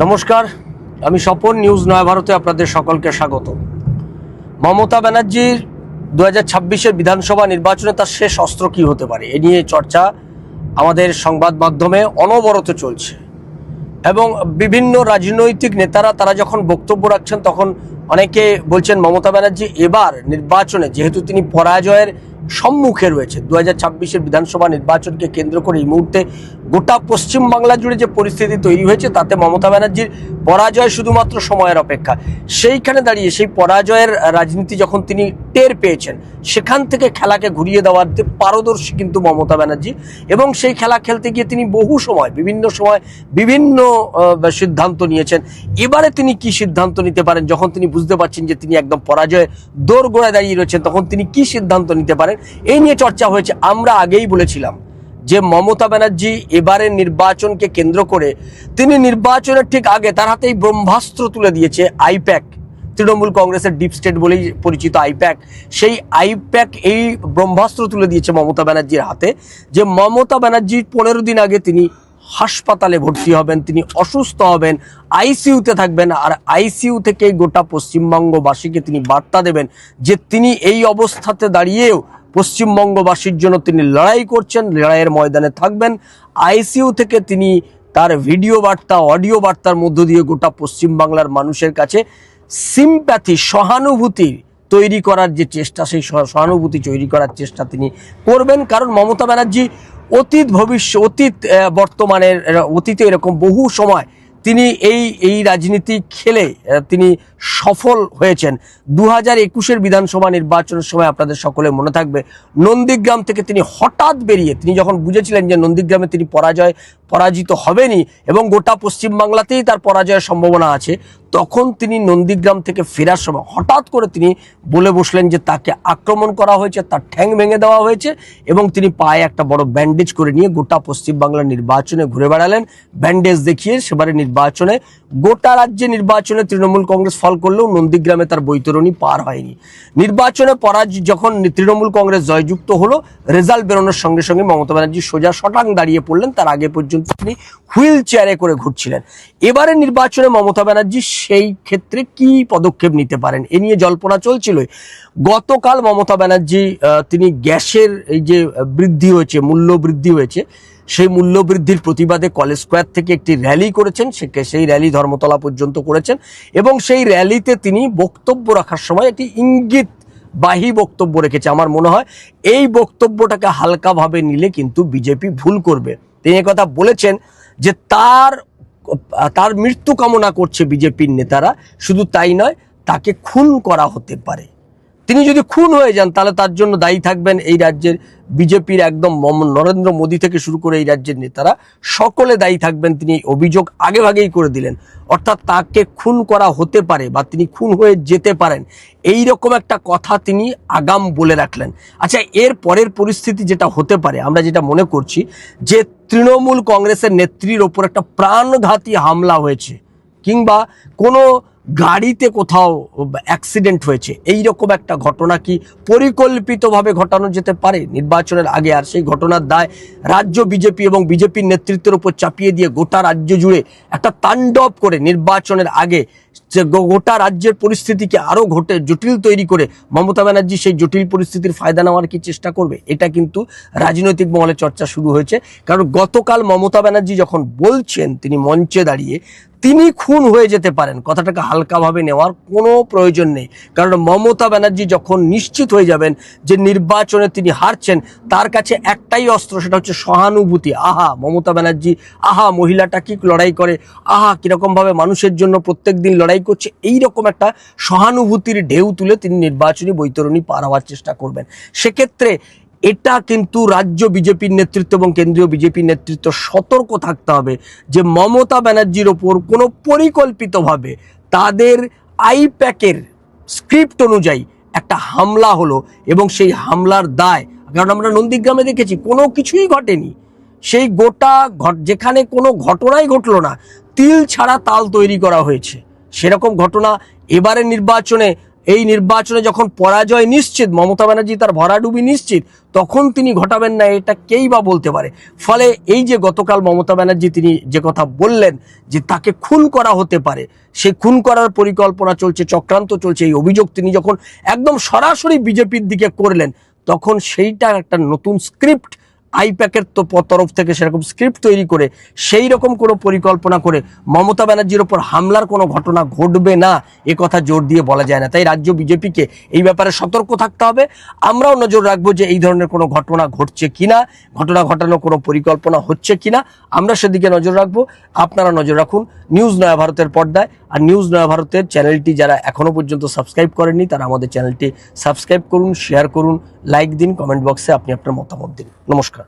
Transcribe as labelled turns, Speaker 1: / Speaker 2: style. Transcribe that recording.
Speaker 1: নমস্কার, আমি স্বপন। নিউজ নয়া ভারতে আপনাদের সকলকে স্বাগত। মমতা ব্যানার্জির 2026-এর বিধানসভা নির্বাচনে তার শেষ অস্ত্র কী হতে পারে, এ নিয়ে চর্চা আমাদের সংবাদ মাধ্যমে অনবরত চলছে এবং বিভিন্ন রাজনৈতিক নেতারা তারা যখন বক্তব্য রাখছেন তখন অনেকে বলছেন মমতা ব্যানার্জি এবার নির্বাচনে যেহেতু তিনি পরাজয়ের সম্মুখে রয়েছে, 2026-এর বিধানসভা নির্বাচনকে কেন্দ্র করে এই মুহূর্তে গোটা পশ্চিমবাংলা জুড়ে যে পরিস্থিতি তৈরি হয়েছে তাতে মমতা ব্যানার্জির পরাজয় শুধুমাত্র সময়ের অপেক্ষা। সেইখানে দাঁড়িয়ে সেই পরাজয়ের রাজনীতি যখন তিনি টের পেয়েছেন, সেখান থেকে খেলাকে ঘুরিয়ে দেওয়ার পারদর্শী কিন্তু মমতা ব্যানার্জি, এবং সেই খেলা খেলতে গিয়ে তিনি বহু সময় বিভিন্ন সিদ্ধান্ত নিয়েছেন। এবারে তিনি কি সিদ্ধান্ত নিতে পারেন, যখন তিনি বুঝতে পারছেন যে তিনি একদম পরাজয়ে দোরগোড়ায় দাঁড়িয়ে রয়েছেন, তখন তিনি কি সিদ্ধান্ত নিতে পারেন এই নিয়ে চর্চা হয়েছে। আমরা আগেই বলেছিলাম যে মমতা ব্যানার্জি এবারের নির্বাচনকে কেন্দ্র করে তিনি নির্বাচনের ঠিক আগে তার হাতেই ব্রহ্মাস্ত্র তুলে দিয়েছে আইপ্যাক, তৃণমূল কংগ্রেসের ডিপ স্টেট বলেই পরিচিত আইপ্যাক। সেই আইপ্যাক এই ব্রহ্মাস্ত্র তুলে দিয়েছে মমতা ব্যানার্জির হাতে, যে মমতা ব্যানার্জি 15 দিন আগে তিনি হাসপাতালে ভর্তি হবেন, তিনি অসুস্থ হবেন, আইসিইউতে থাকবেন, আর আইসিইউ থেকে গোটা পশ্চিমবঙ্গবাসীকে তিনি বার্তা দেবেন যে তিনি এই অবস্থাতে দাঁড়িয়েও পশ্চিমবঙ্গবাসীর জন্য তিনি লড়াই করছেন, লড়াইয়ের ময়দানে থাকবেন। আইসিইউ থেকে তিনি তার ভিডিও বার্তা, অডিও বার্তার মধ্য দিয়ে গোটা পশ্চিমবাংলার মানুষের কাছে সিম্প্যাথি, সহানুভূতি তৈরি করার যে চেষ্টা, সেই সহানুভূতি তৈরি করার চেষ্টা তিনি করবেন। কারণ মমতা ব্যানার্জি অতীত, ভবিষ্যৎ, বর্তমানের, অতীতে এরকম বহু সময় তিনি এই রাজনীতি খেলে তিনি সফল হয়েছেন। 2021-এর বিধানসভা নির্বাচনের সময় আপনাদের সকলে মনে থাকবে, নন্দীগ্রাম থেকে তিনি হঠাৎ বেরিয়ে, তিনি যখন বুঝেছিলেন যে নন্দীগ্রামে তিনি পরাজিত হবেনই এবং গোটা পশ্চিমবাংলাতেই তার পরাজয়ের সম্ভাবনা আছে, তখন তিনি নন্দীগ্রাম থেকে ফেরার সময় হঠাৎ করে তিনি বলে বসলেন যে তাকে আক্রমণ করা হয়েছে, তার ঠ্যাং ভেঙে দেওয়া হয়েছে, এবং তিনি পায়ে একটা বড় ব্যান্ডেজ করে নিয়ে গোটা পশ্চিমবাংলার নির্বাচনে ঘুরে বেড়ালেন ব্যান্ডেজ দেখিয়ে। সেবারে নির্বাচনে, গোটা রাজ্যে নির্বাচনে তৃণমূল কংগ্রেস ফল করলেও নন্দীগ্রামে তার বৈতরণী পার হয়নি। নির্বাচনে যখন তৃণমূল কংগ্রেস জয়যুক্ত হলো, রেজাল্ট বেরোনোর সঙ্গে সঙ্গে মমতা ব্যানার্জি সোজা শটাং দাঁড়িয়ে পড়লেন। তার আগে পর্যন্ত তিনি হুইল চেয়ারে করে ঘুরছিলেন। এবারে নির্বাচনে মমতা ব্যানার্জি সেই ক্ষেত্রে কি পদক্ষেপ নিতে পারেন এ নিয়ে জল্পনা চলছিল। গতকাল মমতা ব্যানার্জি তিনি গ্যাসের এই যে বৃদ্ধি হয়েছে, মূল্য বৃদ্ধি হয়েছে, সেই মূল্য বৃদ্ধির প্রতিবাদে কলেজ স্কোয়ার থেকে একটি র্যালি করেছেন। সেই র্যালি ধর্মতলা পর্যন্ত করেছেন এবং সেই র্যালিতে তিনি বক্তব্য রাখার সময় একটি ইঙ্গিতবাহী বক্তব্য রেখেছে। আমার মনে হয় এই বক্তব্যটাকে হালকাভাবে নিলে কিন্তু বিজেপি ভুল করবে। তিনি একথা বলেছেন যে তার মৃত্যু কামনা করছে বিজেপির নেতারা, শুধু তাই নয়, তাকে খুন করা হতে পারে। তিনি যদি খুন হয়ে যান তাহলে তার জন্য দায়ী থাকবেন এই রাজ্যের বিজেপির একদম নরেন্দ্র মোদী থেকে শুরু করে এই রাজ্যের নেতারা সকলে দায়ী থাকবেন। তিনি অভিযোগ আগেভাগেই করে দিলেন, অর্থাৎ তাকে খুন করা হতে পারে বা তিনি খুন হয়ে যেতে পারেন, এই রকম একটা কথা তিনি আগাম বলে রাখলেন। আচ্ছা, এর পরের পরিস্থিতি যেটা হতে পারে, আমরা যেটা মনে করছি যে তৃণমূল কংগ্রেসের নেত্রীর ওপর একটা প্রাণঘাতী হামলা হয়েছে, কিংবা কোনো গাড়িতে কোথাও অ্যাক্সিডেন্ট হয়েছে, এই রকম একটা ঘটনা কি পরিকল্পিতভাবে ঘটানো যেতে পারে নির্বাচনের আগে? আর সেই ঘটনার দায় রাজ্য বিজেপি এবং বিজেপির নেতৃত্বের উপর চাপিয়ে দিয়ে গোটা রাজ্য জুড়ে একটা তাণ্ডব করে নির্বাচনের আগে গোটা রাজ্যের পরিস্থিতিকে আরও জটিল তৈরি করে মমতা ব্যানার্জি সেই জটিল পরিস্থিতির ফায়দা নেওয়ার কি চেষ্টা করবে? এটা কিন্তু রাজনৈতিক মহলে চর্চা শুরু হয়েছে। কারণ গতকাল মমতা ব্যানার্জি যখন বলছেন তিনি মঞ্চে দাঁড়িয়ে তিনি খুন হয়ে যেতে পারেন, কথাটাকে হালকাভাবে নেওয়ার কোনো প্রয়োজন নেই। কারণ মমতা ব্যানার্জি যখন নিশ্চিত হয়ে যাবেন যে নির্বাচনে তিনি হারছেন, তার কাছে একটাই অস্ত্র, সেটা হচ্ছে সহানুভূতি। আহা মমতা ব্যানার্জি, আহা মহিলাটা কি লড়াই করে, আহা কীরকমভাবে মানুষের জন্য প্রত্যেক দিন লড়াই করছে, এই রকম একটা সহানুভূতির ঢেউ তুলে তিনি নির্বাচনী বৈতরণী পার হওয়ার চেষ্টা করবেন। সেক্ষেত্রে এটা কিন্তু রাজ্য বিজেপির নেতৃত্ব এবং কেন্দ্রীয় বিজেপির নেতৃত্ব সতর্ক থাকতে হবে যে মমতা ব্যানার্জির ওপর কোনো পরিকল্পিতভাবে তাদের আইপ্যাকের স্ক্রিপ্ট অনুযায়ী একটা হামলা হলো এবং সেই হামলার দায়, কারণ আমরা নন্দীগ্রামে দেখেছি কোনো কিছুই ঘটেনি, সেই যেখানে কোনো ঘটনাই ঘটলো না, তিল ছাড়া তাল তৈরি করা হয়েছে, সেরকম ঘটনা এবারের নির্বাচনে এই নির্বাচনে যখন পরাজয় নিশ্চিত, মমতা ব্যানার্জি তার ভরাডুবি নিশ্চিত, তখন তিনি ঘটাবেন না, এটা কেই বা বলতে পারে। ফলে এই যে গতকাল মমতা ব্যানার্জি তিনি যে কথা বললেন যে তাকে খুন করা হতে পারে, সেই খুন করার পরিকল্পনা চলছে, চক্রান্ত চলছে, এই অভিযোগ তিনি যখন একদম সরাসরি বিজেপির দিকে করলেন, তখন সেইটা একটা নতুন স্ক্রিপ্ট আইপ্যাকের তরফ থেকে সেরকম স্ক্রিপ্ট তৈরি করে সেই রকম কোনো পরিকল্পনা করে মমতা ব্যানার্জির ওপর হামলার কোনো ঘটনা ঘটবে না, এ কথা জোর দিয়ে বলা যায় না। তাই রাজ্য বিজেপিকে এই ব্যাপারে সতর্ক থাকতে হবে। আমরাও নজর রাখবো যে এই ধরনের কোনো ঘটনা ঘটছে কিনা, ঘটনা ঘটানোর কোনো পরিকল্পনা হচ্ছে কিনা, আমরা সেদিকে নজর রাখবো। আপনারা নজর রাখুন নিউজ নয়া ভারতের পর্দায়। আর নিউজ নয়া ভারতের চ্যানেলটি যারা এখনো পর্যন্ত সাবস্ক্রাইব করেননি তারা আমাদের চ্যানেলটি সাবস্ক্রাইব করুন, শেয়ার করুন, লাইক দিন, কমেন্ট বক্সে আপনি আপনার মতামত দিন। নমস্কার।